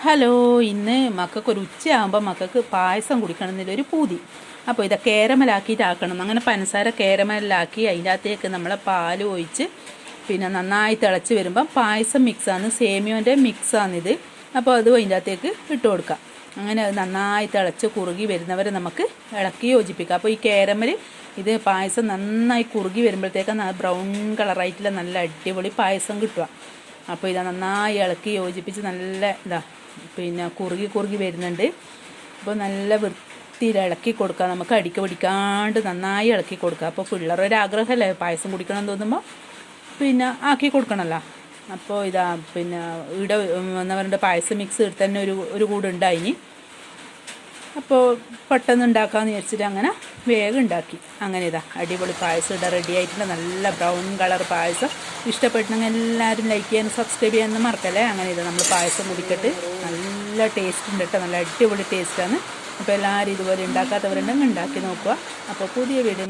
Hello, ഇന്ന് മക്കൾക്കൊരു ഉച്ചയാകുമ്പോൾ മക്കൾക്ക് പായസം കുടിക്കണം എന്നൊരു പൂതി. അപ്പോൾ ഇത് കേരമലാക്കിയിട്ടാക്കണം. അങ്ങനെ പഞ്ചസാര കേരമലാക്കി അതിൻ്റെ അകത്തേക്ക് നമ്മളെ പാൽ ഒഴിച്ച് പിന്നെ നന്നായി തിളച്ച് വരുമ്പം പായസം മിക്സാണ്, സേമിയോൻ്റെ മിക്സാണിത്. അപ്പോൾ അതും അതിൻ്റെ അകത്തേക്ക് ഇട്ട് കൊടുക്കാം. അങ്ങനെ അത് നന്നായി തിളച്ച് കുറുകി വരുന്നവരെ നമുക്ക് ഇളക്കി യോജിപ്പിക്കാം. അപ്പോൾ ഈ കേരമൽ ഇത് പായസം നന്നായി കുറുകി വരുമ്പോഴത്തേക്ക് ബ്രൗൺ കളറായിട്ടുള്ള നല്ല അടിപൊളി പായസം കിട്ടുക. അപ്പോൾ ഇതാ നന്നായി ഇളക്കി യോജിപ്പിച്ച് നല്ല പിന്നെ കുറുകി വരുന്നുണ്ട്. അപ്പോൾ നല്ല വൃത്തിയിൽ ഇളക്കി കൊടുക്കുക. നമുക്ക് അടിക്ക് പിടിക്കാണ്ട് നന്നായി ഇളക്കി കൊടുക്കുക. അപ്പോൾ പിള്ളേരൊരാഗ്രഹമല്ലേ പായസം കുടിക്കണം എന്ന് തോന്നുമ്പോൾ പിന്നെ ആക്കി കൊടുക്കണമല്ലോ. അപ്പോൾ ഇതാ പിന്നെ ഇവിടെ എന്താ പറയുക പായസം മിക്സ് ഇട്ട് തന്നെ ഒരു കൂടുണ്ടായിനി. അപ്പോൾ പെട്ടെന്ന് ഉണ്ടാക്കാമെന്ന് വിചാരിച്ചിട്ട് അങ്ങനെ വേഗം ഉണ്ടാക്കി. അങ്ങനെ ഇതാ അടിപൊളി പായസം ഇവിടെ റെഡി ആയിട്ടുണ്ട്. നല്ല ബ്രൗൺ കളർ പായസം. ഇഷ്ടപ്പെട്ടെങ്കിൽ എല്ലാവരും ലൈക്ക് ചെയ്യാനും സബ്സ്ക്രൈബ് ചെയ്യാനൊന്നും മറക്കല്ലേ. അങ്ങനെ ഇതാ നമ്മൾ പായസം കുടിക്കട്ട് നല്ല ടേസ്റ്റ് ഉണ്ട് കേട്ടോ, നല്ല അടിപൊളി ടേസ്റ്റാണ്. അപ്പോൾ എല്ലാവരും ഇതുപോലെ ഉണ്ടാക്കാത്തവരുണ്ടെങ്കിൽ ഉണ്ടാക്കി നോക്കുക. അപ്പോൾ പുതിയ വീഡിയോ